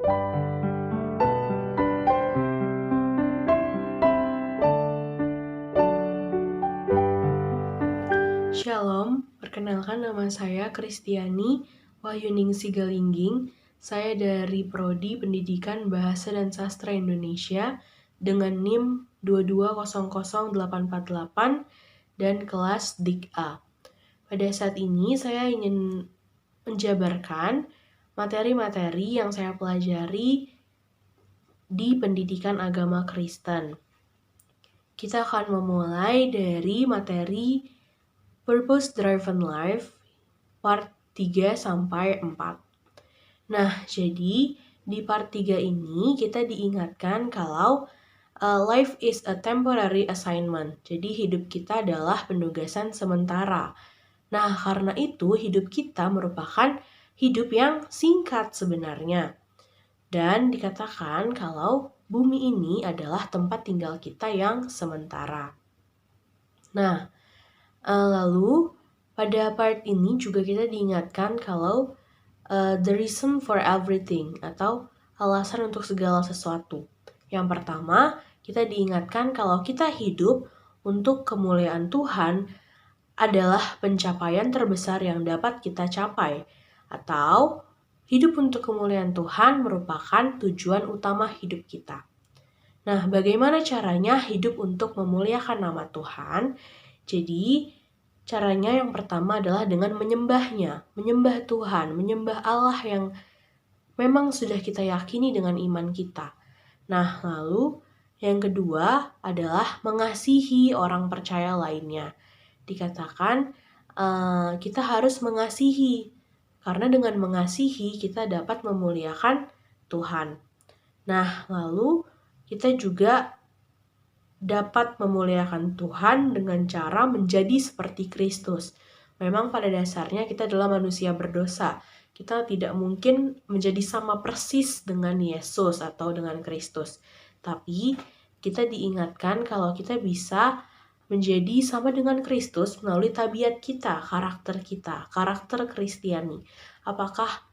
Shalom, perkenalkan nama saya Kristiani Wahyuningsi Galingging. Saya dari Prodi Pendidikan Bahasa dan Sastra Indonesia dengan NIM 2200848 dan kelas Dik A. Pada saat ini saya ingin menjabarkan materi-materi yang saya pelajari di pendidikan agama Kristen. Kita akan memulai dari materi Purpose Driven Life part 3 sampai 4. Nah, jadi di part 3 ini kita diingatkan kalau life is a temporary assignment. Jadi hidup kita adalah penugasan sementara. Nah, karena itu hidup kita merupakan hidup yang singkat sebenarnya. Dan dikatakan kalau bumi ini adalah tempat tinggal kita yang sementara. Nah, lalu pada part ini juga kita diingatkan kalau the reason for everything atau alasan untuk segala sesuatu. Yang pertama, kita diingatkan kalau kita hidup untuk kemuliaan Tuhan adalah pencapaian terbesar yang dapat kita capai. Atau hidup untuk kemuliaan Tuhan merupakan tujuan utama hidup kita. Nah, bagaimana caranya hidup untuk memuliakan nama Tuhan? Jadi, caranya yang pertama adalah dengan menyembahnya, menyembah Tuhan, menyembah Allah yang memang sudah kita yakini dengan iman kita. Nah, lalu yang kedua adalah mengasihi orang percaya lainnya. Dikatakan kita harus mengasihi, karena dengan mengasihi kita dapat memuliakan Tuhan. Nah, lalu kita juga dapat memuliakan Tuhan dengan cara menjadi seperti Kristus. Memang pada dasarnya kita adalah manusia berdosa. Kita tidak mungkin menjadi sama persis dengan Yesus atau dengan Kristus. Tapi kita diingatkan kalau kita bisa menjadi sama dengan Kristus melalui tabiat kita, karakter Kristiani. Apakah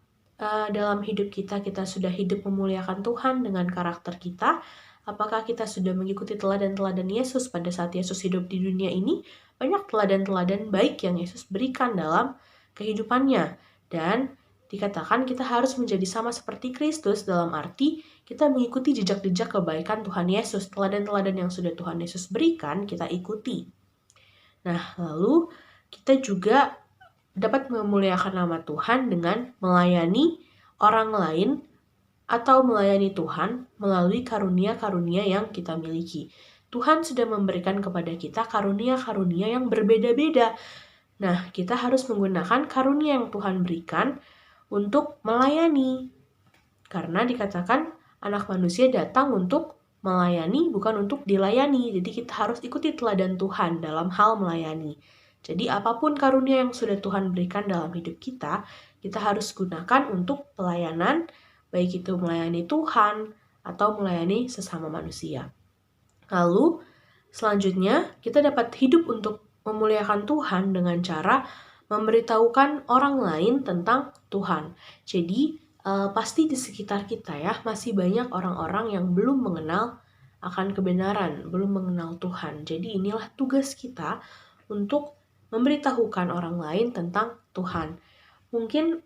dalam hidup kita sudah hidup memuliakan Tuhan dengan karakter kita? Apakah kita sudah mengikuti teladan-teladan Yesus pada saat Yesus hidup di dunia ini? Banyak teladan-teladan baik yang Yesus berikan dalam kehidupannya. Dan dikatakan kita harus menjadi sama seperti Kristus dalam arti kita mengikuti jejak-jejak kebaikan Tuhan Yesus. Teladan-teladan yang sudah Tuhan Yesus berikan, kita ikuti. Nah, lalu kita juga dapat memuliakan nama Tuhan dengan melayani orang lain atau melayani Tuhan melalui karunia-karunia yang kita miliki. Tuhan sudah memberikan kepada kita karunia-karunia yang berbeda-beda. Nah, kita harus menggunakan karunia yang Tuhan berikan untuk melayani. Karena dikatakan anak manusia datang untuk melayani, bukan untuk dilayani. Jadi kita harus ikuti teladan Tuhan dalam hal melayani. Jadi apapun karunia yang sudah Tuhan berikan dalam hidup kita harus gunakan untuk pelayanan, baik itu melayani Tuhan atau melayani sesama manusia. Lalu selanjutnya kita dapat hidup untuk memuliakan Tuhan dengan cara memberitahukan orang lain tentang Tuhan. Jadi pasti di sekitar kita ya masih banyak orang-orang yang belum mengenal akan kebenaran, belum mengenal Tuhan. Jadi inilah tugas kita untuk memberitahukan orang lain tentang Tuhan. Mungkin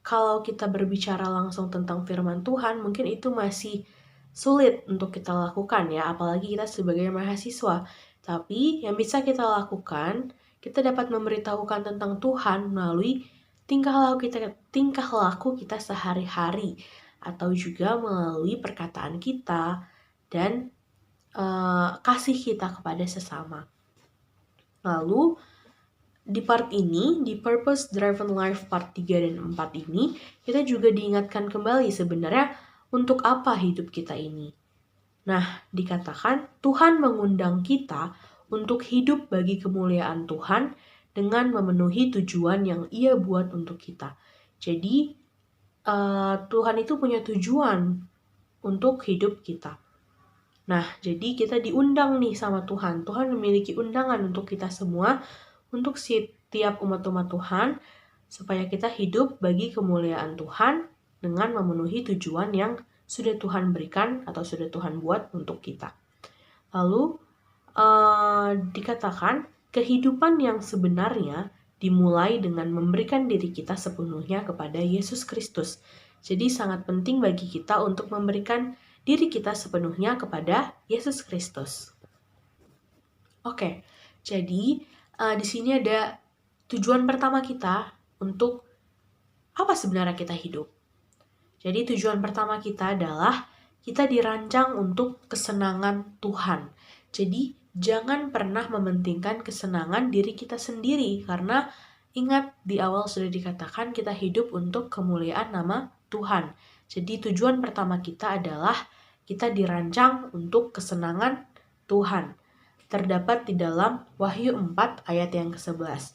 kalau kita berbicara langsung tentang firman Tuhan, mungkin itu masih sulit untuk kita lakukan ya, apalagi kita sebagai mahasiswa. Tapi yang bisa kita lakukan, kita dapat memberitahukan tentang Tuhan melalui tingkah laku kita sehari-hari, atau juga melalui perkataan kita dan kasih kita kepada sesama. Lalu di part ini, di Purpose Driven Life part 3 dan 4 ini, kita juga diingatkan kembali sebenarnya untuk apa hidup kita ini. Nah, dikatakan Tuhan mengundang kita untuk hidup bagi kemuliaan Tuhan dengan memenuhi tujuan yang Ia buat untuk kita. Jadi, Tuhan itu punya tujuan untuk hidup kita. Nah, jadi kita diundang nih sama Tuhan. Tuhan memiliki undangan untuk kita semua, untuk setiap umat-umat Tuhan, supaya kita hidup bagi kemuliaan Tuhan dengan memenuhi tujuan yang sudah Tuhan berikan atau sudah Tuhan buat untuk kita. Lalu dikatakan kehidupan yang sebenarnya dimulai dengan memberikan diri kita sepenuhnya kepada Yesus Kristus. Jadi sangat penting bagi kita untuk memberikan diri kita sepenuhnya kepada Yesus Kristus. Oke, jadi di sini ada tujuan pertama kita untuk apa sebenarnya kita hidup. Jadi tujuan pertama kita adalah kita dirancang untuk kesenangan Tuhan. Jadi jangan pernah mementingkan kesenangan diri kita sendiri, karena ingat di awal sudah dikatakan kita hidup untuk kemuliaan nama Tuhan. Jadi tujuan pertama kita adalah kita dirancang untuk kesenangan Tuhan. Terdapat di dalam Wahyu 4 ayat yang ke-11.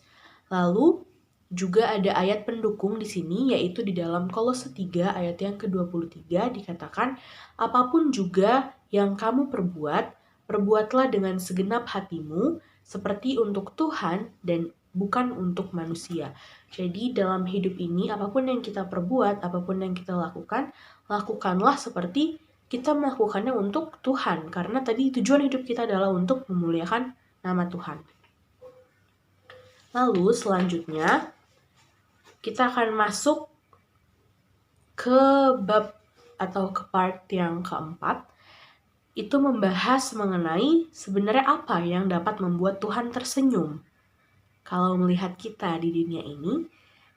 Lalu juga ada ayat pendukung di sini, yaitu di dalam Kolose 3 ayat yang ke-23 dikatakan, apapun juga yang kamu perbuat, perbuatlah dengan segenap hatimu, seperti untuk Tuhan dan bukan untuk manusia. Jadi dalam hidup ini, apapun yang kita perbuat, apapun yang kita lakukan, lakukanlah seperti kita melakukannya untuk Tuhan. Karena tadi tujuan hidup kita adalah untuk memuliakan nama Tuhan. Lalu selanjutnya, kita akan masuk ke bab atau ke part yang keempat. Itu membahas mengenai sebenarnya apa yang dapat membuat Tuhan tersenyum kalau melihat kita di dunia ini.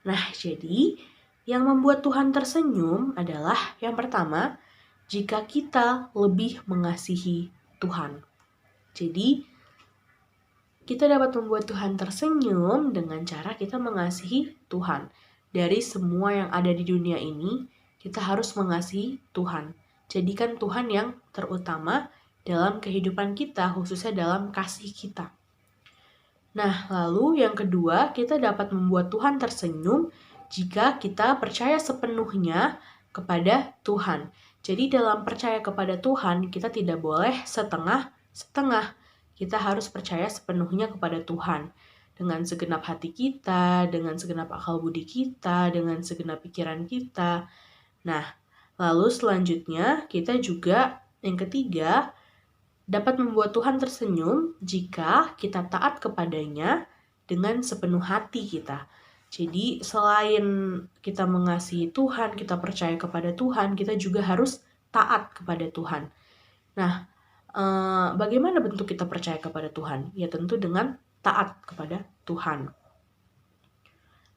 Nah, jadi yang membuat Tuhan tersenyum adalah yang pertama, jika kita lebih mengasihi Tuhan. Jadi kita dapat membuat Tuhan tersenyum dengan cara kita mengasihi Tuhan. Dari semua yang ada di dunia ini, kita harus mengasihi Tuhan. Jadikan Tuhan yang terutama dalam kehidupan kita, khususnya dalam kasih kita. Nah, lalu yang kedua, kita dapat membuat Tuhan tersenyum jika kita percaya sepenuhnya kepada Tuhan. Jadi dalam percaya kepada Tuhan, kita tidak boleh setengah-setengah. Kita harus percaya sepenuhnya kepada Tuhan. Dengan segenap hati kita, dengan segenap akal budi kita, dengan segenap pikiran kita. Nah, lalu selanjutnya kita juga, yang ketiga, dapat membuat Tuhan tersenyum jika kita taat kepadanya dengan sepenuh hati kita. Jadi selain kita mengasihi Tuhan, kita percaya kepada Tuhan, kita juga harus taat kepada Tuhan. Nah, bagaimana bentuk kita percaya kepada Tuhan? Ya tentu dengan taat kepada Tuhan.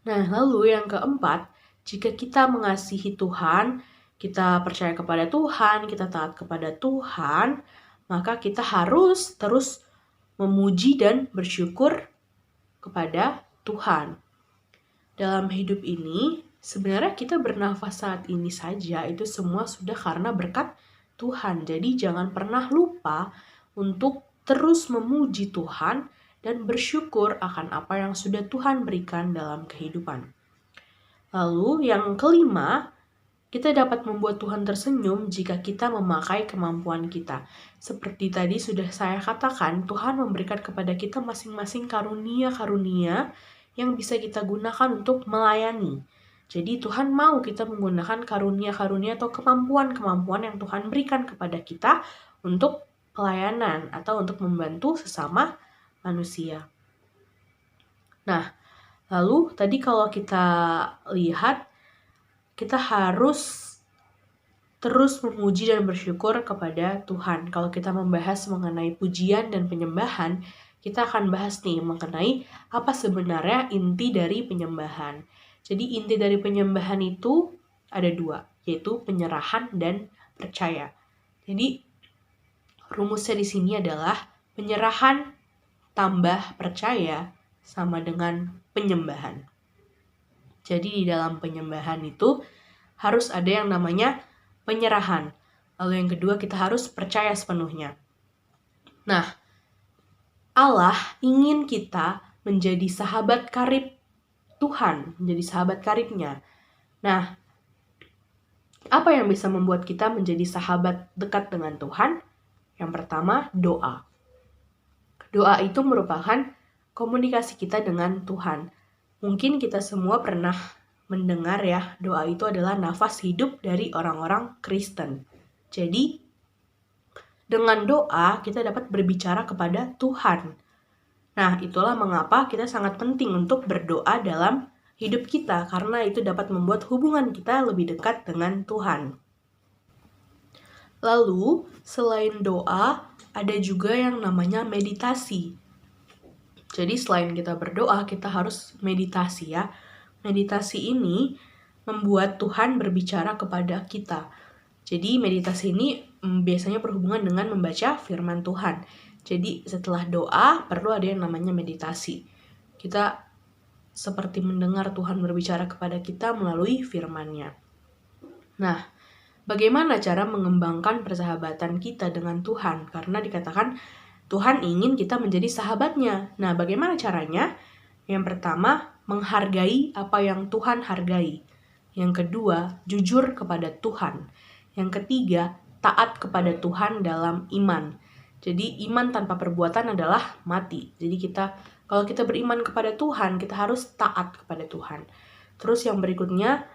Nah, lalu yang keempat, jika kita mengasihi Tuhan, kita percaya kepada Tuhan, kita taat kepada Tuhan, maka kita harus terus memuji dan bersyukur kepada Tuhan. Dalam hidup ini, sebenarnya kita bernafas saat ini saja, itu semua sudah karena berkat Tuhan. Jadi jangan pernah lupa untuk terus memuji Tuhan dan bersyukur akan apa yang sudah Tuhan berikan dalam kehidupan. Lalu yang kelima, kita dapat membuat Tuhan tersenyum jika kita memakai kemampuan kita. Seperti tadi sudah saya katakan, Tuhan memberikan kepada kita masing-masing karunia-karunia yang bisa kita gunakan untuk melayani. Jadi Tuhan mau kita menggunakan karunia-karunia atau kemampuan-kemampuan yang Tuhan berikan kepada kita untuk pelayanan atau untuk membantu sesama manusia. Nah, lalu tadi kalau kita lihat, kita harus terus memuji dan bersyukur kepada Tuhan. Kalau kita membahas mengenai pujian dan penyembahan, kita akan bahas nih mengenai apa sebenarnya inti dari penyembahan. Jadi inti dari penyembahan itu ada dua, yaitu penyerahan dan percaya. Jadi rumusnya di sini adalah penyerahan tambah percaya sama dengan penyembahan. Jadi di dalam penyembahan itu harus ada yang namanya penyerahan. Lalu yang kedua, kita harus percaya sepenuhnya. Nah, Allah ingin kita menjadi sahabat karib Tuhan, menjadi sahabat karibnya. Nah, apa yang bisa membuat kita menjadi sahabat dekat dengan Tuhan? Yang pertama, doa. Doa itu merupakan komunikasi kita dengan Tuhan. Mungkin kita semua pernah mendengar ya, doa itu adalah nafas hidup dari orang-orang Kristen. Jadi, dengan doa kita dapat berbicara kepada Tuhan. Nah, itulah mengapa kita sangat penting untuk berdoa dalam hidup kita, karena itu dapat membuat hubungan kita lebih dekat dengan Tuhan. Lalu, selain doa, ada juga yang namanya meditasi. Jadi, selain kita berdoa, kita harus meditasi ya. Meditasi ini membuat Tuhan berbicara kepada kita. Jadi, meditasi ini biasanya berhubungan dengan membaca firman Tuhan. Jadi, setelah doa, perlu ada yang namanya meditasi. Kita seperti mendengar Tuhan berbicara kepada kita melalui firman-Nya. Nah, bagaimana cara mengembangkan persahabatan kita dengan Tuhan? Karena dikatakan Tuhan ingin kita menjadi sahabatnya. Nah, bagaimana caranya? Yang pertama, menghargai apa yang Tuhan hargai. Yang kedua, jujur kepada Tuhan. Yang ketiga, taat kepada Tuhan dalam iman. Jadi iman tanpa perbuatan adalah mati. Jadi kalau kita beriman kepada Tuhan, kita harus taat kepada Tuhan. Terus yang berikutnya,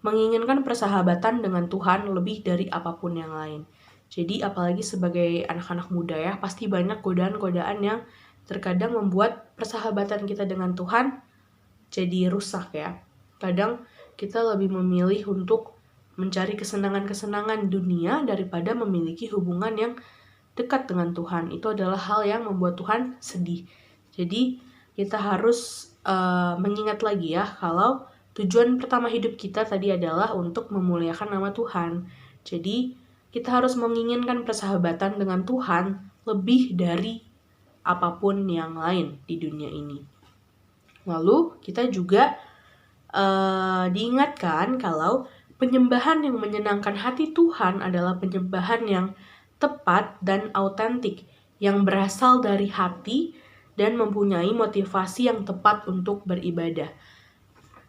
menginginkan persahabatan dengan Tuhan lebih dari apapun yang lain. Jadi apalagi sebagai anak-anak muda ya, pasti banyak godaan-godaan yang terkadang membuat persahabatan kita dengan Tuhan jadi rusak ya. Kadang kita lebih memilih untuk mencari kesenangan-kesenangan dunia daripada memiliki hubungan yang dekat dengan Tuhan. Itu adalah hal yang membuat Tuhan sedih. Jadi kita harus mengingat lagi ya, kalau tujuan pertama hidup kita tadi adalah untuk memuliakan nama Tuhan. Jadi kita harus menginginkan persahabatan dengan Tuhan lebih dari apapun yang lain di dunia ini. Lalu kita juga diingatkan kalau penyembahan yang menyenangkan hati Tuhan adalah penyembahan yang tepat dan autentik, yang berasal dari hati dan mempunyai motivasi yang tepat untuk beribadah.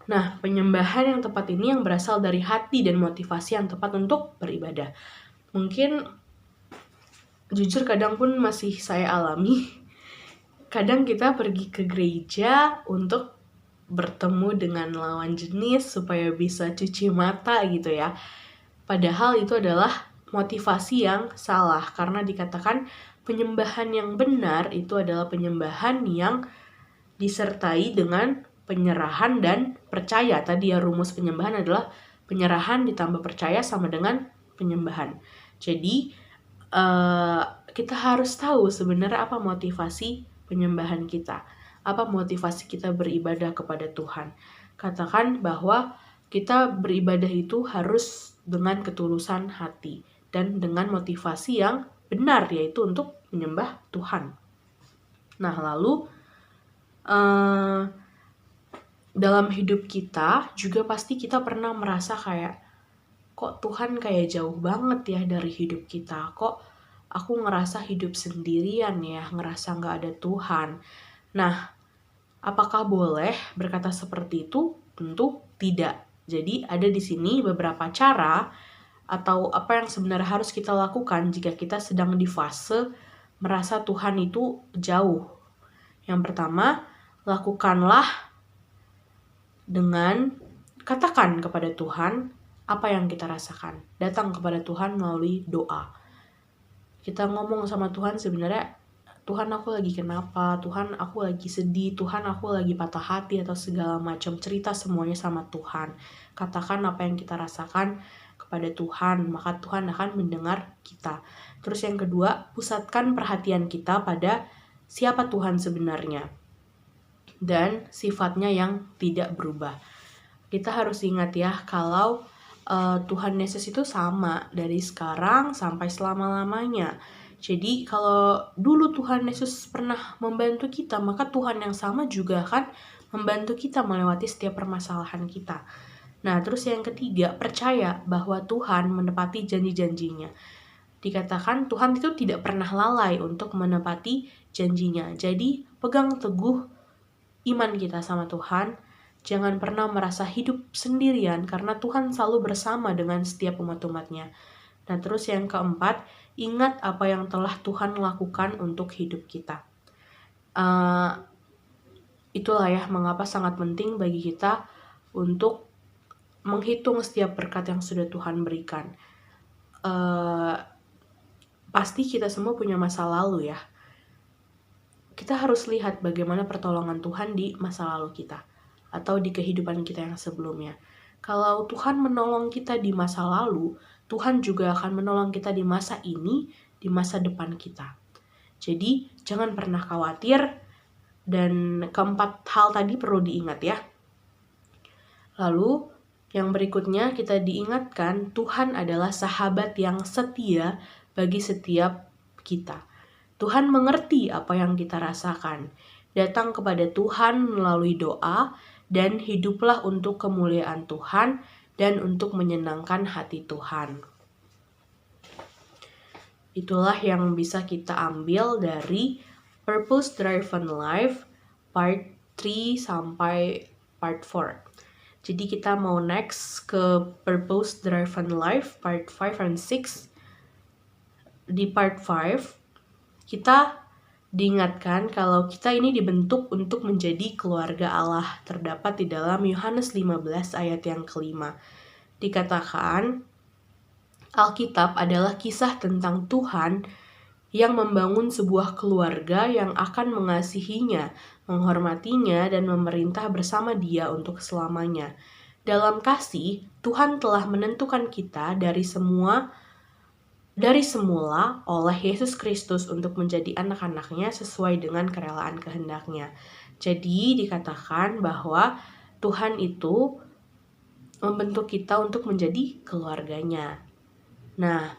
Nah, penyembahan yang tepat ini yang berasal dari hati dan motivasi yang tepat untuk beribadah. Mungkin jujur kadang pun masih saya alami. Kadang kita pergi ke gereja untuk bertemu dengan lawan jenis supaya bisa cuci mata gitu ya. Padahal itu adalah motivasi yang salah, karena dikatakan penyembahan yang benar itu adalah penyembahan yang disertai dengan penyerahan dan percaya. Tadi ya, rumus penyembahan adalah penyerahan ditambah percaya sama dengan penyembahan. Jadi kita harus tahu sebenarnya apa motivasi penyembahan kita, apa motivasi kita beribadah kepada Tuhan. Katakan bahwa kita beribadah itu harus dengan ketulusan hati dan dengan motivasi yang benar, yaitu untuk menyembah Tuhan. Nah, lalu dalam hidup kita juga pasti kita pernah merasa kayak, kok Tuhan kayak jauh banget ya dari hidup kita, kok aku ngerasa hidup sendirian ya, ngerasa gak ada Tuhan. Nah, apakah boleh berkata seperti itu? Tentu tidak. Jadi ada di sini beberapa cara atau apa yang sebenarnya harus kita lakukan jika kita sedang di fase merasa Tuhan itu jauh. Yang pertama, lakukanlah dengan katakan kepada Tuhan apa yang kita rasakan. Datang kepada Tuhan melalui doa. Kita ngomong sama Tuhan sebenarnya, Tuhan aku lagi kenapa, Tuhan aku lagi sedih, Tuhan aku lagi patah hati, atau segala macam cerita semuanya sama Tuhan. Katakan apa yang kita rasakan kepada Tuhan, maka Tuhan akan mendengar kita. Terus yang kedua, pusatkan perhatian kita pada siapa Tuhan sebenarnya dan sifatnya yang tidak berubah. Kita harus ingat ya, kalau Tuhan Yesus itu sama dari sekarang sampai selama-lamanya. Jadi kalau dulu Tuhan Yesus pernah membantu kita, maka Tuhan yang sama juga akan membantu kita melewati setiap permasalahan kita. Nah, terus yang ketiga, percaya bahwa Tuhan menepati janji-janjinya. Dikatakan Tuhan itu tidak pernah lalai untuk menepati janjinya. Jadi pegang teguh iman kita sama Tuhan. Jangan pernah merasa hidup sendirian, karena Tuhan selalu bersama dengan setiap umat-umatnya. Nah, terus yang keempat, ingat apa yang telah Tuhan lakukan untuk hidup kita. Itulah ya mengapa sangat penting bagi kita untuk menghitung setiap berkat yang sudah Tuhan berikan. Pasti kita semua punya masa lalu ya. Kita harus lihat bagaimana pertolongan Tuhan di masa lalu kita atau di kehidupan kita yang sebelumnya. Kalau Tuhan menolong kita di masa lalu, Tuhan juga akan menolong kita di masa ini, di masa depan kita. Jadi jangan pernah khawatir, dan keempat hal tadi perlu diingat ya. Lalu yang berikutnya kita diingatkan Tuhan adalah sahabat yang setia bagi setiap kita. Tuhan mengerti apa yang kita rasakan. Datang kepada Tuhan melalui doa dan hiduplah untuk kemuliaan Tuhan dan untuk menyenangkan hati Tuhan. Itulah yang bisa kita ambil dari Purpose Driven Life part 3 sampai part 4. Jadi kita mau next ke Purpose Driven Life part 5 and 6. Di part 5 kita diingatkan kalau kita ini dibentuk untuk menjadi keluarga Allah. Terdapat di dalam Yohanes 15 ayat yang kelima. Dikatakan, Alkitab adalah kisah tentang Tuhan yang membangun sebuah keluarga yang akan mengasihinya, menghormatinya, dan memerintah bersama Dia untuk selamanya. Dalam kasih, Tuhan telah menentukan kita dari semula oleh Yesus Kristus untuk menjadi anak-anaknya sesuai dengan kerelaan kehendaknya. Jadi dikatakan bahwa Tuhan itu membentuk kita untuk menjadi keluarganya. Nah,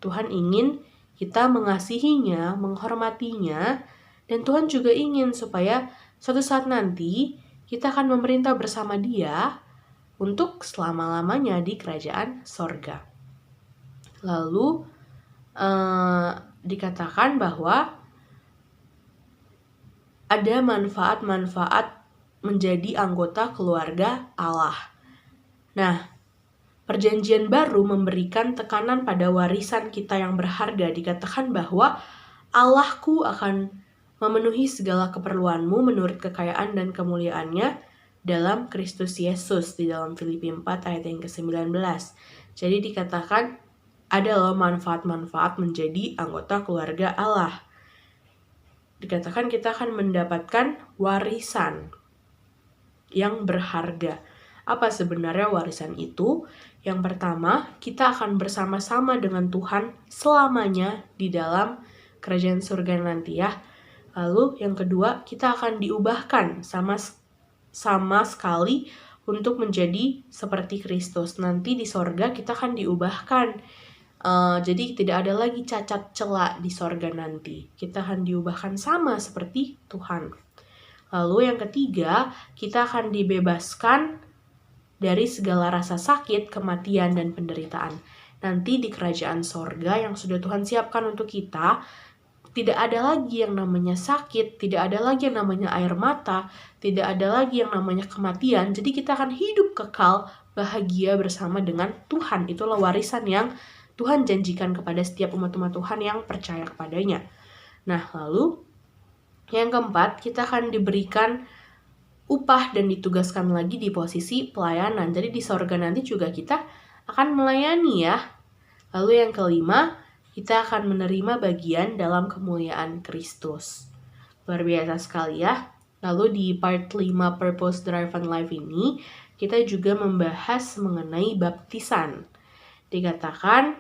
Tuhan ingin kita mengasihinya, menghormatinya, dan Tuhan juga ingin supaya suatu saat nanti kita akan memerintah bersama Dia untuk selama-lamanya di kerajaan sorga. Lalu dikatakan bahwa ada manfaat-manfaat menjadi anggota keluarga Allah. Nah, Perjanjian Baru memberikan tekanan pada warisan kita yang berharga. Dikatakan bahwa Allahku akan memenuhi segala keperluanmu menurut kekayaan dan kemuliaannya dalam Kristus Yesus, di dalam Filipi 4 ayat yang ke-19. Jadi dikatakan ada loh manfaat-manfaat menjadi anggota keluarga Allah. Dikatakan kita akan mendapatkan warisan yang berharga. Apa sebenarnya warisan itu? Yang pertama, kita akan bersama-sama dengan Tuhan selamanya di dalam kerajaan surga nanti ya. Lalu yang kedua, kita akan diubahkan sama sekali untuk menjadi seperti Kristus. Nanti di sorga kita akan diubahkan. Jadi tidak ada lagi cacat celak di sorga nanti. Kita akan diubahkan sama seperti Tuhan. Lalu yang ketiga, kita akan dibebaskan dari segala rasa sakit, kematian, dan penderitaan. Nanti di kerajaan sorga yang sudah Tuhan siapkan untuk kita, tidak ada lagi yang namanya sakit, tidak ada lagi yang namanya air mata, tidak ada lagi yang namanya kematian. Jadi kita akan hidup kekal, bahagia bersama dengan Tuhan. Itulah warisan yang Tuhan janjikan kepada setiap umat-umat Tuhan yang percaya kepadanya. Nah, lalu yang keempat, kita akan diberikan upah dan ditugaskan lagi di posisi pelayanan. Jadi di sorga nanti juga kita akan melayani ya. Lalu yang kelima, kita akan menerima bagian dalam kemuliaan Kristus. Luar biasa sekali ya. Lalu di part 5 Purpose Driven Life ini, kita juga membahas mengenai baptisan. Dikatakan,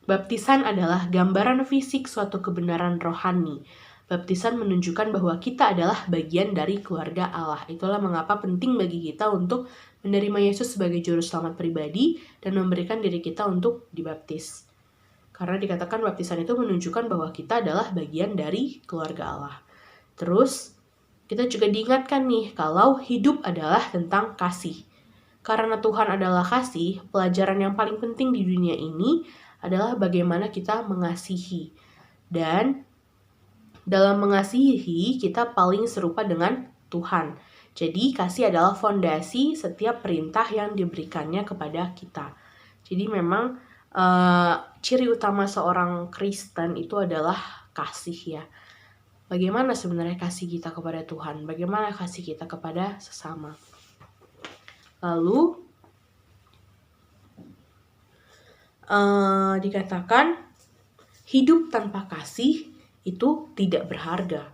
baptisan adalah gambaran fisik suatu kebenaran rohani. Baptisan menunjukkan bahwa kita adalah bagian dari keluarga Allah. Itulah mengapa penting bagi kita untuk menerima Yesus sebagai juru selamat pribadi dan memberikan diri kita untuk dibaptis. Karena dikatakan baptisan itu menunjukkan bahwa kita adalah bagian dari keluarga Allah. Terus, kita juga diingatkan nih kalau hidup adalah tentang kasih. Karena Tuhan adalah kasih, pelajaran yang paling penting di dunia ini adalah bagaimana kita mengasihi. Dan dalam mengasihi, kita paling serupa dengan Tuhan. Jadi kasih adalah fondasi setiap perintah yang diberikannya kepada kita. Jadi memang ciri utama seorang Kristen itu adalah kasih ya. Bagaimana sebenarnya kasih kita kepada Tuhan? Bagaimana kasih kita kepada sesama? Lalu dikatakan hidup tanpa kasih itu tidak berharga.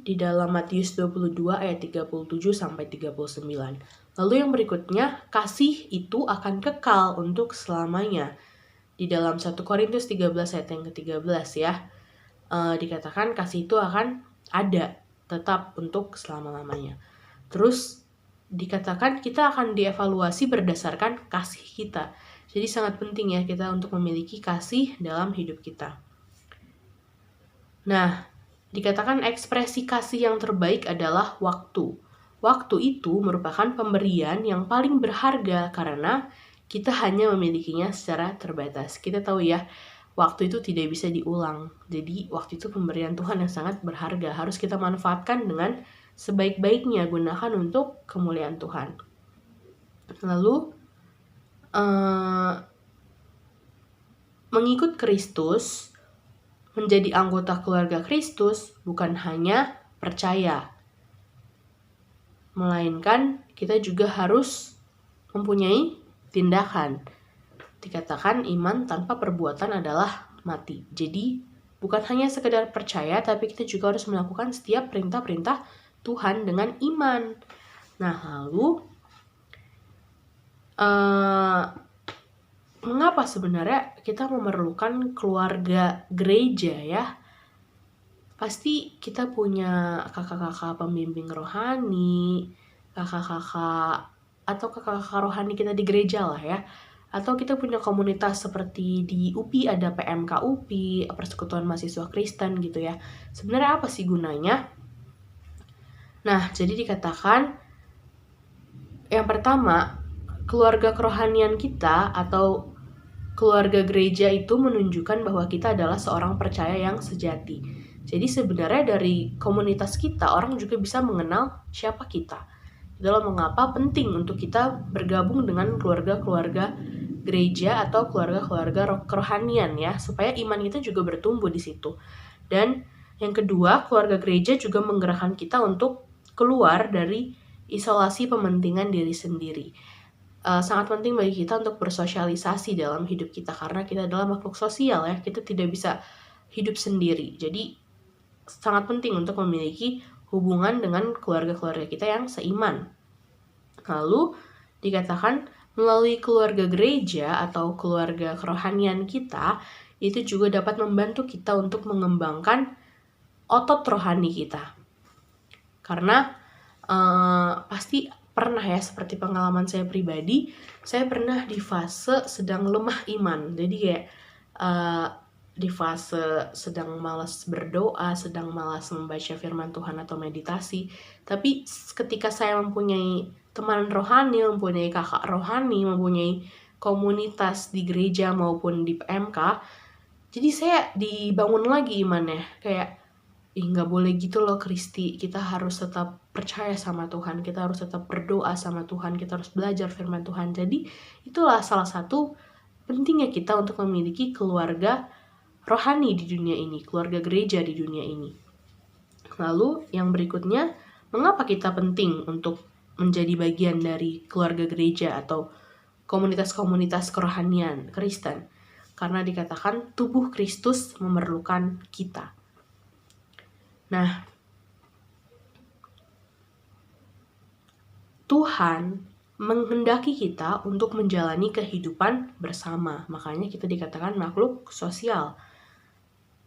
Di dalam Matius 22 ayat 37 sampai 39. Lalu yang berikutnya, kasih itu akan kekal untuk selamanya. Di dalam 1 Korintus 13 ayat yang ke-13 ya. Dikatakan kasih itu akan ada tetap untuk selama-lamanya. Terus dikatakan kita akan dievaluasi berdasarkan kasih kita. Jadi sangat penting ya kita untuk memiliki kasih dalam hidup kita. Nah, dikatakan ekspresi kasih yang terbaik adalah waktu. Waktu itu merupakan pemberian yang paling berharga karena kita hanya memilikinya secara terbatas. Kita tahu ya, waktu itu tidak bisa diulang. Jadi waktu itu pemberian Tuhan yang sangat berharga. Harus kita manfaatkan dengan sebaik-baiknya, gunakan untuk kemuliaan Tuhan. Lalu mengikut Kristus, menjadi anggota keluarga Kristus bukan hanya percaya, melainkan kita juga harus mempunyai tindakan. Dikatakan iman tanpa perbuatan adalah mati. Jadi bukan hanya sekedar percaya, tapi kita juga harus melakukan setiap perintah-perintah Tuhan dengan iman. Nah, lalu mengapa sebenarnya kita memerlukan keluarga gereja ya? Pasti kita punya kakak-kakak pembimbing rohani, kakak-kakak atau kakak-kakak rohani kita di gereja lah ya. Atau kita punya komunitas seperti di UPI ada PMK UPI, Persekutuan Mahasiswa Kristen gitu ya. Sebenarnya apa sih gunanya? Nah, jadi dikatakan yang pertama, keluarga kerohanian kita atau keluarga gereja itu menunjukkan bahwa kita adalah seorang percaya yang sejati. Jadi sebenarnya dari komunitas kita, orang juga bisa mengenal siapa kita. Itulah mengapa penting untuk kita bergabung dengan keluarga-keluarga gereja atau keluarga-keluarga kerohanian ya, supaya iman kita juga bertumbuh di situ. Dan yang kedua, keluarga gereja juga menggerakkan kita untuk keluar dari isolasi pementingan diri sendiri. Sangat penting bagi kita untuk bersosialisasi dalam hidup kita karena kita adalah makhluk sosial ya, kita tidak bisa hidup sendiri. Jadi sangat penting untuk memiliki hubungan dengan keluarga-keluarga kita yang seiman. Lalu dikatakan melalui keluarga gereja atau keluarga kerohanian kita itu juga dapat membantu kita untuk mengembangkan otot rohani kita. Karena pasti pernah ya, seperti pengalaman saya pribadi, saya pernah di fase sedang lemah iman. Jadi kayak di fase sedang malas berdoa, sedang malas membaca firman Tuhan atau meditasi. Tapi ketika saya mempunyai teman rohani, mempunyai kakak rohani, mempunyai komunitas di gereja maupun di PMK, jadi saya dibangun lagi imannya. Kayak, nggak boleh gitu loh Kristi, kita harus tetap percaya sama Tuhan, kita harus tetap berdoa sama Tuhan, kita harus belajar firman Tuhan. Jadi itulah salah satu pentingnya kita untuk memiliki keluarga rohani di dunia ini, keluarga gereja di dunia ini. Lalu yang berikutnya, mengapa kita penting untuk menjadi bagian dari keluarga gereja atau komunitas-komunitas kerohanian Kristen? Karena dikatakan tubuh Kristus memerlukan kita. Nah, Tuhan menghendaki kita untuk menjalani kehidupan bersama. Makanya kita dikatakan makhluk sosial.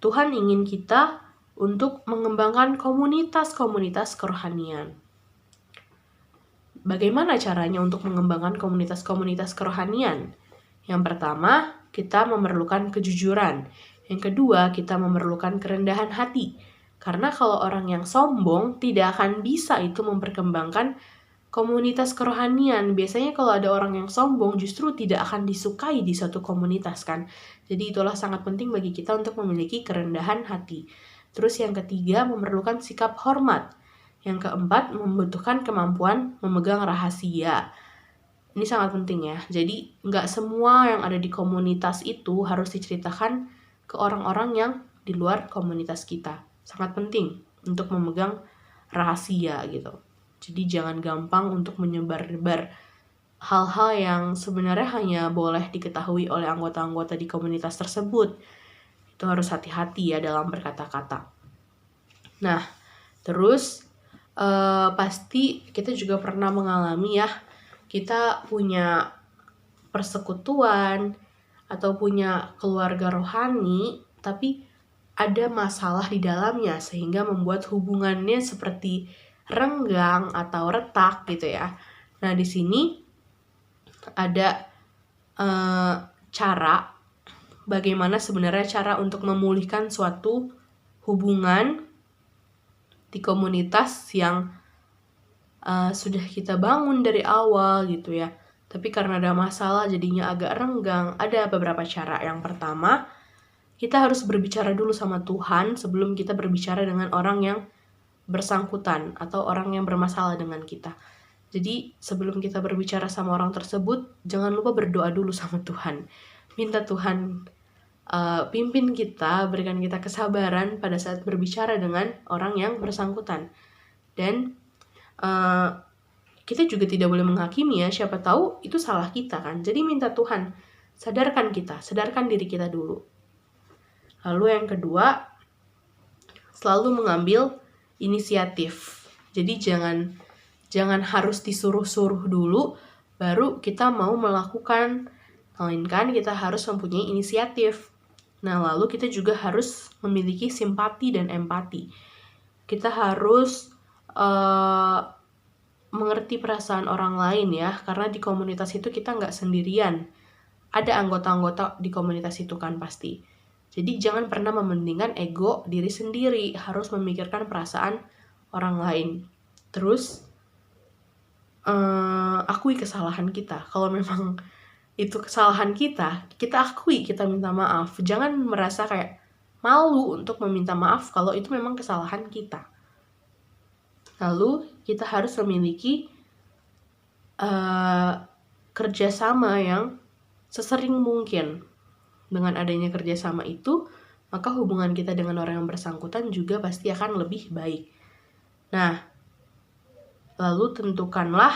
Tuhan ingin kita untuk mengembangkan komunitas-komunitas kerohanian. Bagaimana caranya untuk mengembangkan komunitas-komunitas kerohanian? Yang pertama, kita memerlukan kejujuran. Yang kedua, kita memerlukan kerendahan hati. Karena kalau orang yang sombong tidak akan bisa itu memperkembangkan komunitas kerohanian. Biasanya kalau ada orang yang sombong justru tidak akan disukai di suatu komunitas kan. Jadi itulah sangat penting bagi kita untuk memiliki kerendahan hati. Terus yang ketiga, memerlukan sikap hormat. Yang keempat, membutuhkan kemampuan memegang rahasia. Ini sangat penting ya. Jadi nggak semua yang ada di komunitas itu harus diceritakan ke orang-orang yang di luar komunitas kita. Sangat penting untuk memegang rahasia gitu. Jadi jangan gampang untuk menyebar-nebar hal-hal yang sebenarnya hanya boleh diketahui oleh anggota-anggota di komunitas tersebut. Itu harus hati-hati ya dalam berkata-kata. Nah, terus pasti kita juga pernah mengalami ya, kita punya persekutuan atau punya keluarga rohani, tapi ada masalah di dalamnya sehingga membuat hubungannya seperti renggang atau retak gitu ya. Nah, di sini ada cara bagaimana sebenarnya cara untuk memulihkan suatu hubungan di komunitas yang sudah kita bangun dari awal gitu ya. Tapi karena ada masalah jadinya agak renggang. Ada beberapa cara. Yang pertama, kita harus berbicara dulu sama Tuhan sebelum kita berbicara dengan orang yang bersangkutan atau orang yang bermasalah dengan kita. Jadi sebelum kita berbicara sama orang tersebut, jangan lupa berdoa dulu sama Tuhan. Minta Tuhan pimpin kita, berikan kita kesabaran pada saat berbicara dengan orang yang bersangkutan. Dan kita juga tidak boleh menghakimi ya, siapa tahu itu salah kita kan. Jadi minta Tuhan, sadarkan diri kita dulu. Lalu yang kedua, selalu mengambil inisiatif. Jadi jangan harus disuruh-suruh dulu baru kita mau melakukan, melainkan kita harus mempunyai inisiatif. Nah, lalu kita juga harus memiliki simpati dan empati. Kita harus mengerti perasaan orang lain ya, karena di komunitas itu kita nggak sendirian. Ada anggota-anggota di komunitas itu kan pasti. Jadi jangan pernah mementingkan ego diri sendiri, harus memikirkan perasaan orang lain. Terus akui kesalahan kita. Kalau memang itu kesalahan kita akui, kita minta maaf. Jangan merasa kayak malu untuk meminta maaf kalau itu memang kesalahan kita. Lalu kita harus memiliki kerjasama yang sesering mungkin. Dengan adanya kerjasama itu, maka hubungan kita dengan orang yang bersangkutan juga pasti akan lebih baik. Nah, lalu tentukanlah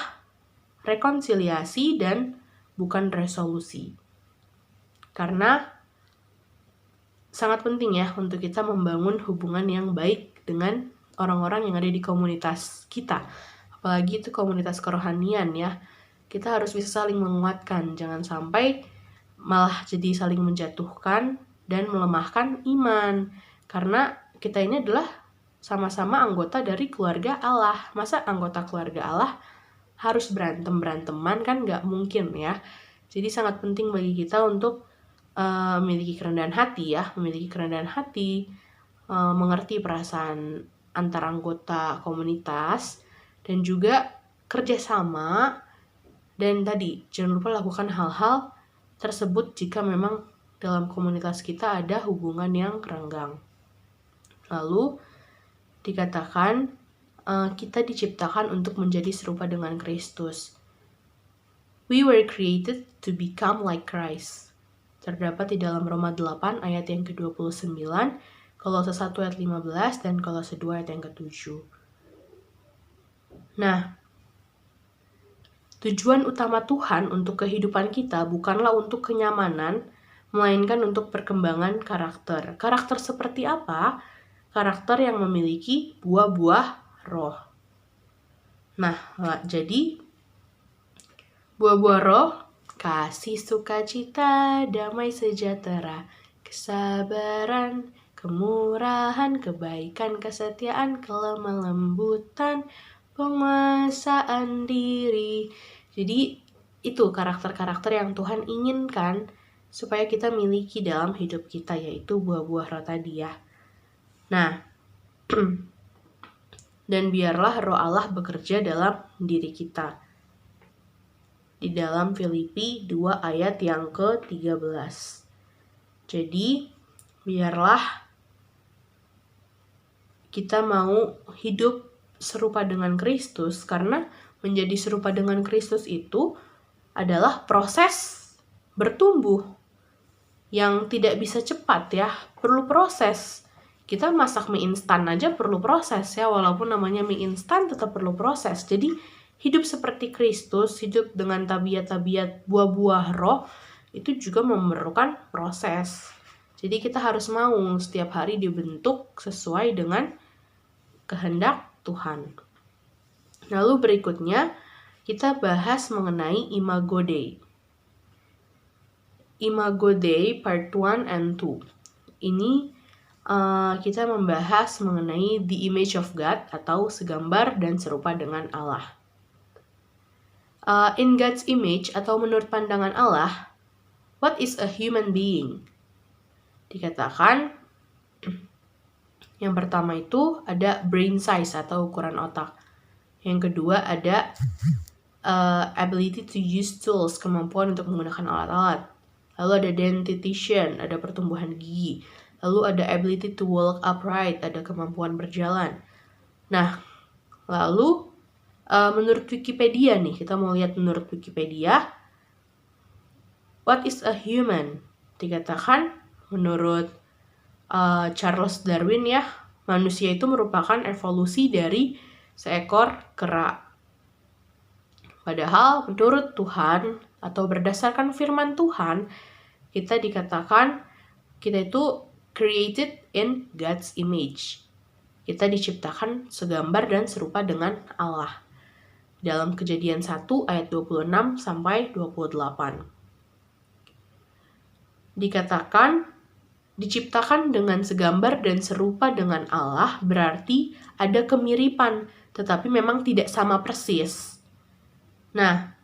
rekonsiliasi dan bukan resolusi. Karena sangat penting ya untuk kita membangun hubungan yang baik dengan orang-orang yang ada di komunitas kita. Apalagi itu komunitas kerohanian ya. Kita harus bisa saling menguatkan. Jangan sampai malah jadi saling menjatuhkan dan melemahkan iman. Karena kita ini adalah sama-sama anggota dari keluarga Allah. Masa anggota keluarga Allah harus berantem-beranteman kan nggak mungkin ya. Jadi sangat penting bagi kita untuk memiliki kerendahan hati ya. Memiliki kerendahan hati, mengerti perasaan antar anggota komunitas, dan juga kerjasama. Dan tadi, jangan lupa lakukan hal-hal tersebut jika memang dalam komunitas kita ada hubungan yang renggang. Lalu, dikatakan kita diciptakan untuk menjadi serupa dengan Kristus. We were created to become like Christ. Terdapat di dalam Roma 8 ayat yang ke-29, Kolose 1 ayat 15, dan Kolose 2 ayat yang ke-7. Nah, tujuan utama Tuhan untuk kehidupan kita bukanlah untuk kenyamanan, melainkan untuk perkembangan karakter. Karakter seperti apa? Karakter yang memiliki buah-buah roh. Nah, jadi buah-buah roh, kasih, sukacita, damai sejahtera, kesabaran, kemurahan, kebaikan, kesetiaan, kelemah lembutan, penguasaan diri. Jadi itu karakter-karakter yang Tuhan inginkan supaya kita miliki dalam hidup kita, yaitu buah-buah roh tadi ya. Nah, dan biarlah roh Allah bekerja dalam diri kita. Di dalam Filipi 2 ayat yang ke-13. Jadi, biarlah kita mau hidup serupa dengan Kristus, karena menjadi serupa dengan Kristus itu adalah proses bertumbuh yang tidak bisa cepat ya, perlu proses. kita masak mie instan aja perlu proses ya, walaupun namanya mie instan tetap perlu proses. Jadi hidup seperti Kristus, hidup dengan tabiat-tabiat buah-buah roh, itu juga memerlukan proses. Jadi kita harus mau setiap hari dibentuk sesuai dengan kehendak Tuhan. Lalu berikutnya kita bahas mengenai Imago Dei. Imago Dei part 1 and 2. Ini kita membahas mengenai the image of God atau segambar dan serupa dengan Allah. In God's image atau menurut pandangan Allah, what is a human being? Dikatakan yang pertama itu ada brain size atau ukuran otak. Yang kedua ada ability to use tools, kemampuan untuk menggunakan alat-alat. Lalu ada dentition, ada pertumbuhan gigi. Lalu ada ability to walk upright, ada kemampuan berjalan. Nah, lalu menurut Wikipedia nih, kita mau lihat menurut Wikipedia, what is a human? Dikatakan menurut Charles Darwin ya, manusia itu merupakan evolusi dari seekor kera. Padahal menurut Tuhan atau berdasarkan firman Tuhan, kita dikatakan kita itu created in God's image. Kita diciptakan segambar dan serupa dengan Allah. Dalam Kejadian 1 ayat 26 sampai 28. Dikatakan diciptakan dengan segambar dan serupa dengan Allah berarti ada kemiripan, tetapi memang tidak sama persis. Nah,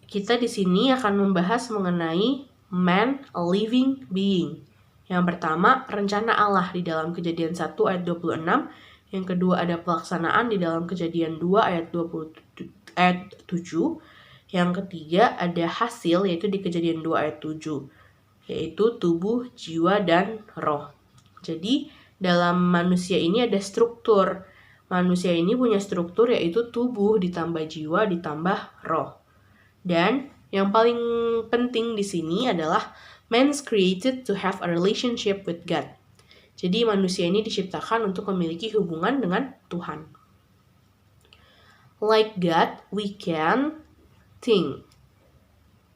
kita di sini akan membahas mengenai man, a living being. Yang pertama, rencana Allah di dalam Kejadian 1 ayat 26. Yang kedua ada pelaksanaan di dalam Kejadian 2 ayat 7. Yang ketiga ada hasil yaitu di Kejadian 2 ayat 7. Yaitu tubuh, jiwa, dan roh. Jadi dalam manusia ini ada struktur. Manusia ini punya struktur yaitu tubuh ditambah jiwa ditambah roh. Dan yang paling penting di sini adalah man's created to have a relationship with God. Jadi manusia ini diciptakan untuk memiliki hubungan dengan Tuhan. Like God, we can think.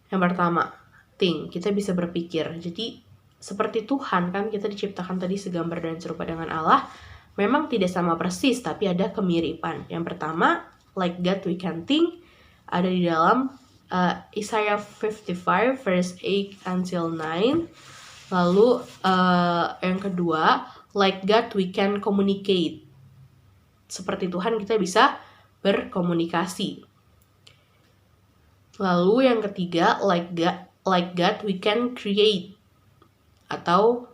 Yang pertama, think. Kita bisa berpikir. Jadi seperti Tuhan kan kita diciptakan tadi segambar dan serupa dengan Allah. Memang tidak sama persis, tapi ada kemiripan. Yang pertama, like God, we can think. Ada di dalam Isaiah 55 verse 8 until 9. Lalu yang kedua, like God we can communicate. Seperti Tuhan kita bisa berkomunikasi. Lalu yang ketiga, like God we can create atau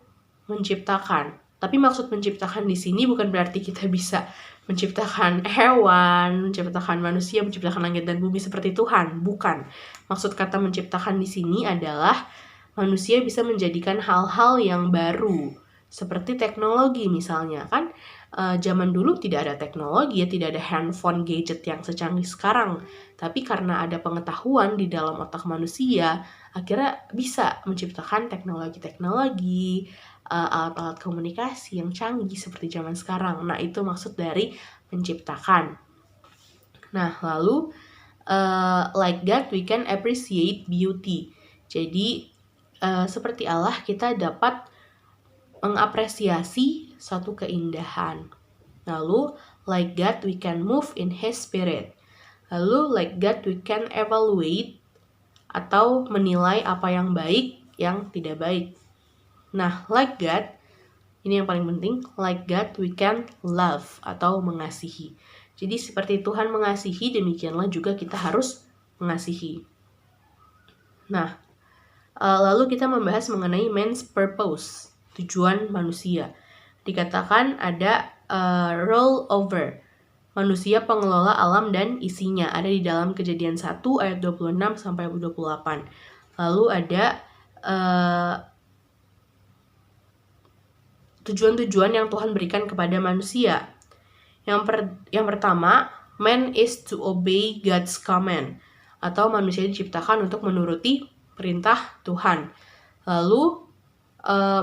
menciptakan. Tapi maksud menciptakan di sini bukan berarti kita bisa menciptakan hewan, menciptakan manusia, menciptakan langit dan bumi seperti Tuhan. Bukan. Maksud kata menciptakan di sini adalah manusia bisa menjadikan hal-hal yang baru. Seperti teknologi misalnya kan. Zaman dulu tidak ada teknologi ya, tidak ada handphone, gadget yang secanggih sekarang. Tapi karena ada pengetahuan di dalam otak manusia, akhirnya bisa menciptakan teknologi-teknologi, alat-alat komunikasi yang canggih seperti zaman sekarang. Nah, itu maksud dari menciptakan. Nah, lalu like God we can appreciate beauty. Jadi seperti Allah kita dapat mengapresiasi suatu keindahan. Lalu like God we can move in His Spirit. Lalu like God we can evaluate atau menilai apa yang baik, yang tidak baik. Nah, like God, ini yang paling penting, like God we can love atau mengasihi. Jadi seperti Tuhan mengasihi, demikianlah juga kita harus mengasihi. Nah, lalu kita membahas mengenai man's purpose, tujuan manusia. Dikatakan ada role over, manusia pengelola alam dan isinya. Ada di dalam Kejadian 1 ayat 26 sampai 28. Lalu ada tujuan-tujuan yang Tuhan berikan kepada manusia. Yang pertama, man is to obey God's command, atau manusia diciptakan untuk menuruti perintah Tuhan. Lalu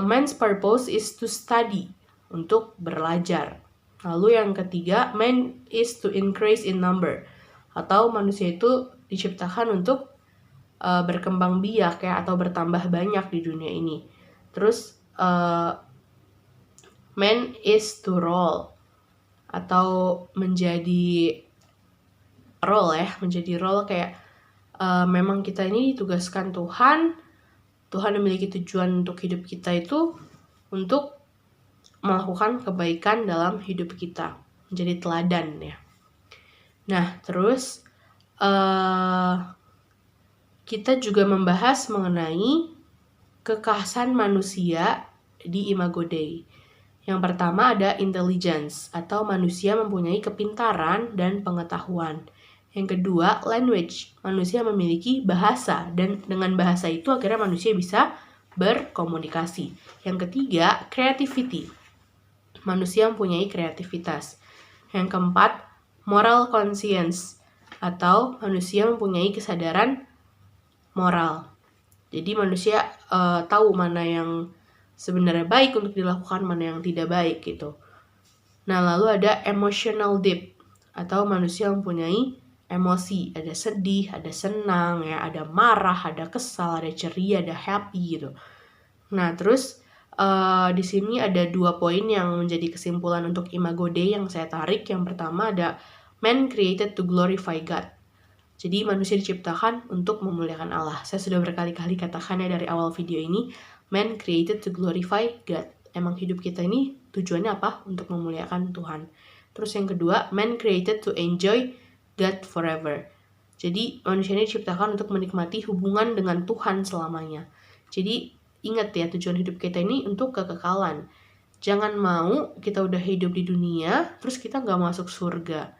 Man's purpose is to study, untuk belajar. Lalu yang ketiga, man is to increase in number, atau manusia itu diciptakan untuk berkembang biak ya, atau bertambah banyak di dunia ini. Terus man is to rule, atau menjadi role kayak memang kita ini ditugaskan Tuhan memiliki tujuan untuk hidup kita itu untuk melakukan kebaikan dalam hidup kita, menjadi teladan ya. Nah, terus kita juga membahas mengenai kekhasan manusia di Imago Dei. Yang pertama ada intelligence, atau manusia mempunyai kepintaran dan pengetahuan. Yang kedua, language, manusia memiliki bahasa, dan dengan bahasa itu akhirnya manusia bisa berkomunikasi. Yang ketiga, creativity, manusia mempunyai kreativitas. Yang keempat, moral conscience, atau manusia mempunyai kesadaran moral. Jadi manusia tahu mana yang sebenarnya baik untuk dilakukan, mana yang tidak baik gitu. Nah, lalu ada emotional depth, atau manusia mempunyai emosi, ada sedih, ada senang ya, ada marah, ada kesal, ada ceria, ada happy gitu. Nah, terus di sini ada 2 poin yang menjadi kesimpulan untuk Imago Dei yang saya tarik. Yang pertama ada man created to glorify God. Jadi manusia diciptakan untuk memuliakan Allah. Saya sudah berkali-kali katakannya dari awal video ini, man created to glorify God. Emang hidup kita ini tujuannya apa? Untuk memuliakan Tuhan. Terus yang kedua, man created to enjoy God forever. Jadi manusia ini diciptakan untuk menikmati hubungan dengan Tuhan selamanya. Jadi ingat ya, tujuan hidup kita ini untuk kekekalan. Jangan mau kita udah hidup di dunia, terus kita gak masuk surga.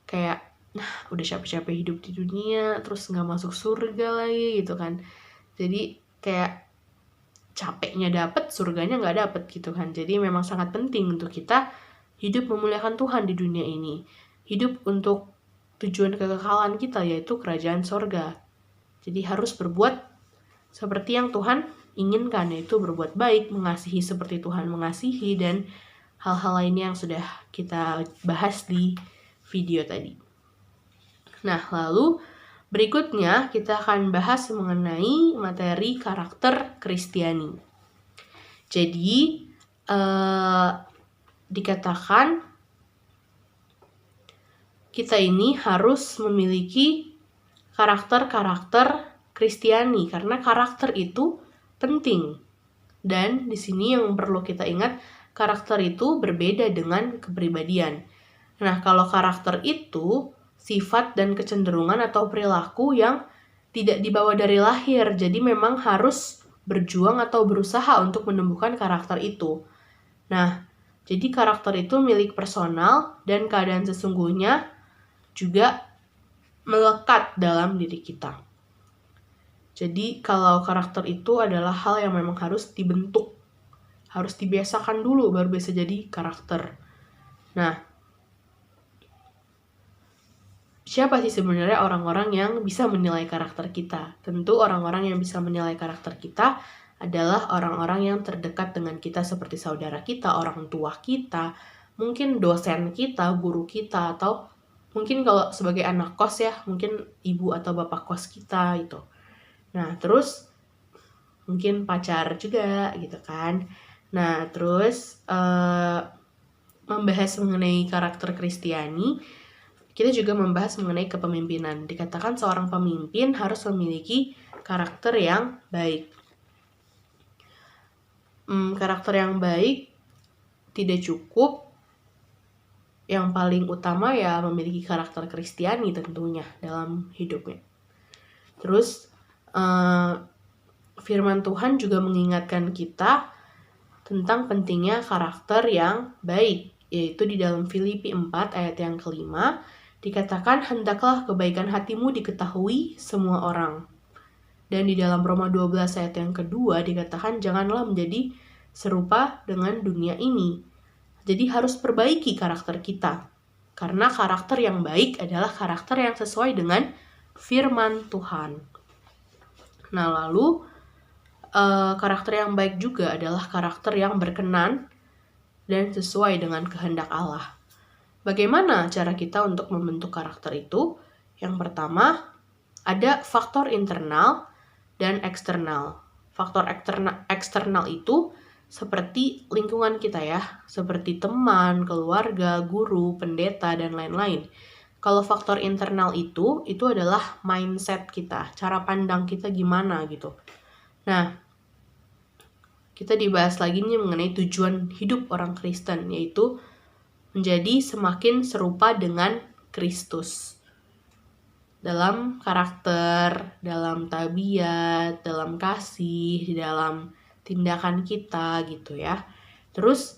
Kayak, nah udah capek-capek hidup di dunia, terus gak masuk surga lagi gitu kan. Jadi kayak capeknya dapet, surganya gak dapet gitu kan. Jadi memang sangat penting untuk kita hidup memuliakan Tuhan di dunia ini. Hidup untuk tujuan kekekalan kita, yaitu kerajaan sorga. Jadi harus berbuat seperti yang Tuhan inginkan, yaitu berbuat baik, mengasihi seperti Tuhan mengasihi, dan hal-hal lainnya yang sudah kita bahas di video tadi. Nah, lalu berikutnya kita akan bahas mengenai materi karakter Kristiani. Jadi, dikatakan kita ini harus memiliki karakter-karakter Kristiani, karena karakter itu penting. Dan di sini yang perlu kita ingat, karakter itu berbeda dengan kepribadian. Nah, kalau karakter itu sifat dan kecenderungan atau perilaku yang tidak dibawa dari lahir, jadi memang harus berjuang atau berusaha untuk menumbuhkan karakter itu. Nah, jadi karakter itu milik personal, dan keadaan sesungguhnya juga melekat dalam diri kita. Jadi kalau karakter itu adalah hal yang memang harus dibentuk, harus dibiasakan dulu baru bisa jadi karakter. Nah, siapa sih sebenarnya orang-orang yang bisa menilai karakter kita? Tentu orang-orang yang bisa menilai karakter kita adalah orang-orang yang terdekat dengan kita, seperti saudara kita, orang tua kita, mungkin dosen kita, guru kita, atau mungkin kalau sebagai anak kos ya, mungkin ibu atau bapak kos kita itu. Nah, terus mungkin pacar juga gitu kan. Nah, terus membahas mengenai karakter Kristiani, kita juga membahas mengenai kepemimpinan. Dikatakan seorang pemimpin harus memiliki karakter yang baik. Karakter yang baik tidak cukup. Yang paling utama ya memiliki karakter Kristiani tentunya dalam hidupnya. Terus firman Tuhan juga mengingatkan kita tentang pentingnya karakter yang baik, yaitu di dalam Filipi 4 ayat yang kelima, dikatakan hendaklah kebaikan hatimu diketahui semua orang. Dan di dalam Roma 12 ayat yang kedua dikatakan janganlah menjadi serupa dengan dunia ini. Jadi harus perbaiki karakter kita, karena karakter yang baik adalah karakter yang sesuai dengan firman Tuhan. Nah, lalu karakter yang baik juga adalah karakter yang berkenan dan sesuai dengan kehendak Allah. Bagaimana cara kita untuk membentuk karakter itu? Yang pertama, ada faktor internal dan eksternal. Faktor eksternal itu seperti lingkungan kita ya, seperti teman, keluarga, guru, pendeta, dan lain-lain. Kalau faktor internal itu adalah mindset kita, cara pandang kita gimana gitu. Nah, kita dibahas lagi nih mengenai tujuan hidup orang Kristen, yaitu menjadi semakin serupa dengan Kristus. Dalam karakter, dalam tabiat, dalam kasih, dalam tindakan kita gitu ya. Terus,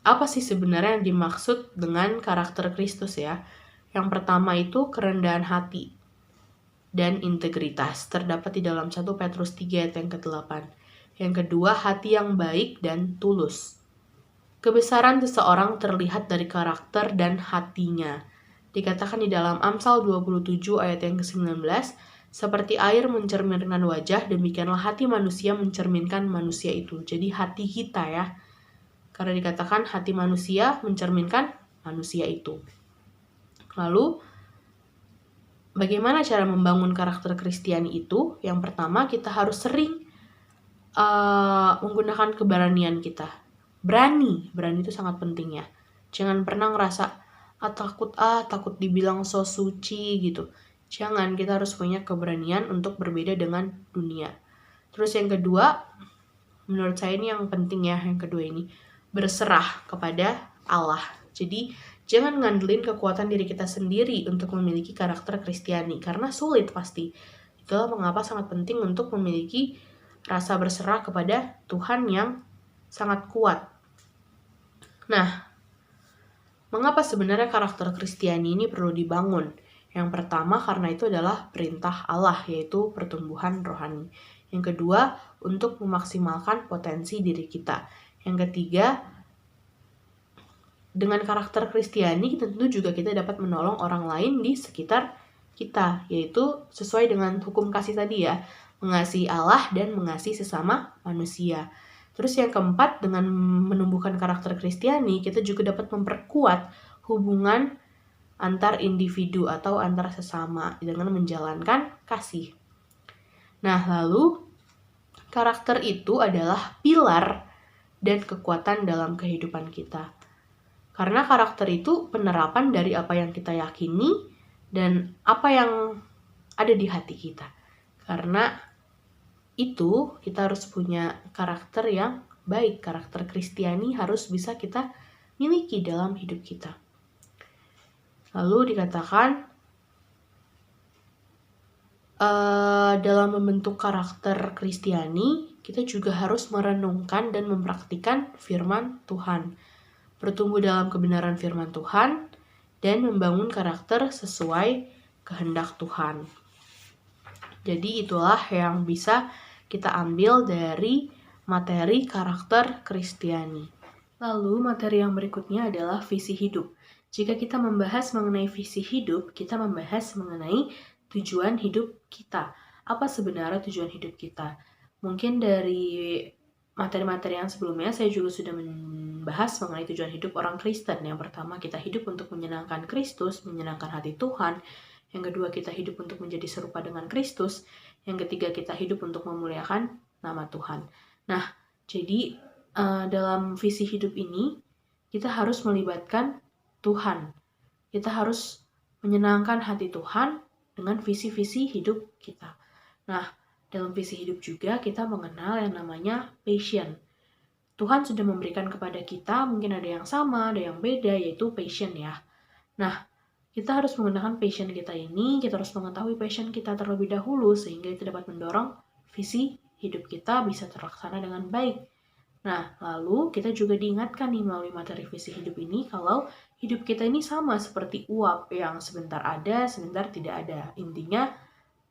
apa sih sebenarnya yang dimaksud dengan karakter Kristus ya? Yang pertama itu kerendahan hati dan integritas, terdapat di dalam 1 Petrus 3 ayat yang ke-8. Yang kedua, hati yang baik dan tulus. Kebesaran seseorang terlihat dari karakter dan hatinya. Dikatakan di dalam Amsal 27 ayat yang ke-19, seperti air mencerminkan wajah, demikianlah hati manusia mencerminkan manusia itu. Jadi hati kita ya. Karena dikatakan hati manusia mencerminkan manusia itu. Lalu, bagaimana cara membangun karakter Kristiani itu? Yang pertama, kita harus sering menggunakan keberanian kita. Berani itu sangat penting ya. Jangan pernah ngerasa takut dibilang so suci gitu. Jangan, kita harus punya keberanian untuk berbeda dengan dunia. Terus yang kedua, menurut saya ini yang penting ya, yang kedua ini, berserah kepada Allah. Jadi, jangan ngandelin kekuatan diri kita sendiri untuk memiliki karakter Kristiani, karena sulit pasti. Itulah mengapa sangat penting untuk memiliki rasa berserah kepada Tuhan yang sangat kuat. Nah, mengapa sebenarnya karakter Kristiani ini perlu dibangun? Yang pertama, karena itu adalah perintah Allah, yaitu pertumbuhan rohani. Yang kedua, untuk memaksimalkan potensi diri kita. Yang ketiga, dengan karakter Kristiani tentu juga kita dapat menolong orang lain di sekitar kita, yaitu sesuai dengan hukum kasih tadi ya, mengasihi Allah dan mengasihi sesama manusia. Terus yang keempat, dengan menumbuhkan karakter Kristiani, kita juga dapat memperkuat hubungan antar individu atau antar sesama dengan menjalankan kasih. Nah, lalu karakter itu adalah pilar dan kekuatan dalam kehidupan kita. Karena karakter itu penerapan dari apa yang kita yakini dan apa yang ada di hati kita. Karena itu kita harus punya karakter yang baik. Karakter Kristiani harus bisa kita miliki dalam hidup kita. Lalu dikatakan dalam membentuk karakter Kristiani, kita juga harus merenungkan dan mempraktikkan firman Tuhan. Bertumbuh dalam kebenaran firman Tuhan dan membangun karakter sesuai kehendak Tuhan. Jadi itulah yang bisa kita ambil dari materi karakter Kristiani. Lalu materi yang berikutnya adalah visi hidup. Jika kita membahas mengenai visi hidup, kita membahas mengenai tujuan hidup kita. Apa sebenarnya tujuan hidup kita? Mungkin dari materi-materi yang sebelumnya saya juga sudah membahas mengenai tujuan hidup orang Kristen. Yang pertama, kita hidup untuk menyenangkan Kristus, menyenangkan hati Tuhan. Yang kedua, kita hidup untuk menjadi serupa dengan Kristus. Yang ketiga, kita hidup untuk memuliakan nama Tuhan. Nah, jadi dalam visi hidup ini, kita harus melibatkan Tuhan. Kita harus menyenangkan hati Tuhan dengan visi-visi hidup kita. Nah, dalam visi hidup juga kita mengenal yang namanya passion. Tuhan sudah memberikan kepada kita, mungkin ada yang sama, ada yang beda, yaitu passion ya. Nah, kita harus menggunakan passion kita ini, kita harus mengetahui passion kita terlebih dahulu, sehingga itu dapat mendorong visi hidup kita bisa terlaksana dengan baik. Nah, lalu kita juga diingatkan nih melalui materi visi hidup ini, kalau hidup kita ini sama seperti uap yang sebentar ada, sebentar tidak ada. Intinya,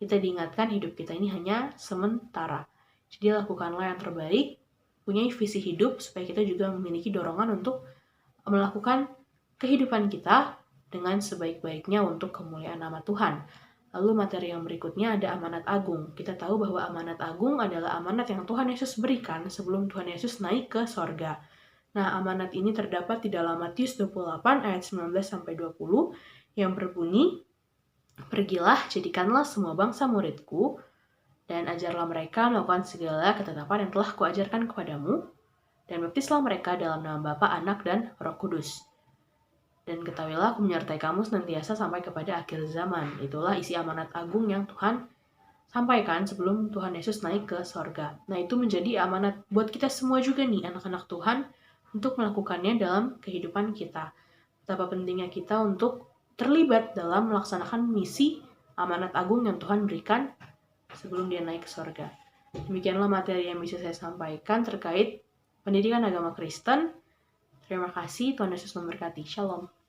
kita diingatkan hidup kita ini hanya sementara. Jadi lakukanlah yang terbaik, punya visi hidup, supaya kita juga memiliki dorongan untuk melakukan kehidupan kita dengan sebaik-baiknya untuk kemuliaan nama Tuhan. Lalu materi yang berikutnya ada amanat agung. Kita tahu bahwa amanat agung adalah amanat yang Tuhan Yesus berikan sebelum Tuhan Yesus naik ke sorga. Nah, amanat ini terdapat di dalam Matius 28 ayat 19-20 yang berbunyi, "Pergilah, jadikanlah semua bangsa muridku, dan ajarlah mereka melakukan segala ketetapan yang telah kuajarkan kepadamu, dan baptislah mereka dalam nama Bapa, Anak, dan Roh Kudus. Dan ketahuilah aku menyertai kamu senantiasa sampai kepada akhir zaman." Itulah isi amanat agung yang Tuhan sampaikan sebelum Tuhan Yesus naik ke sorga. Nah, itu menjadi amanat buat kita semua juga nih, anak-anak Tuhan, untuk melakukannya dalam kehidupan kita. Betapa pentingnya kita untuk terlibat dalam melaksanakan misi amanat agung yang Tuhan berikan sebelum dia naik ke sorga. Demikianlah materi yang bisa saya sampaikan terkait pendidikan agama Kristen. Terima kasih, Tuhan Yesus memberkati. Shalom.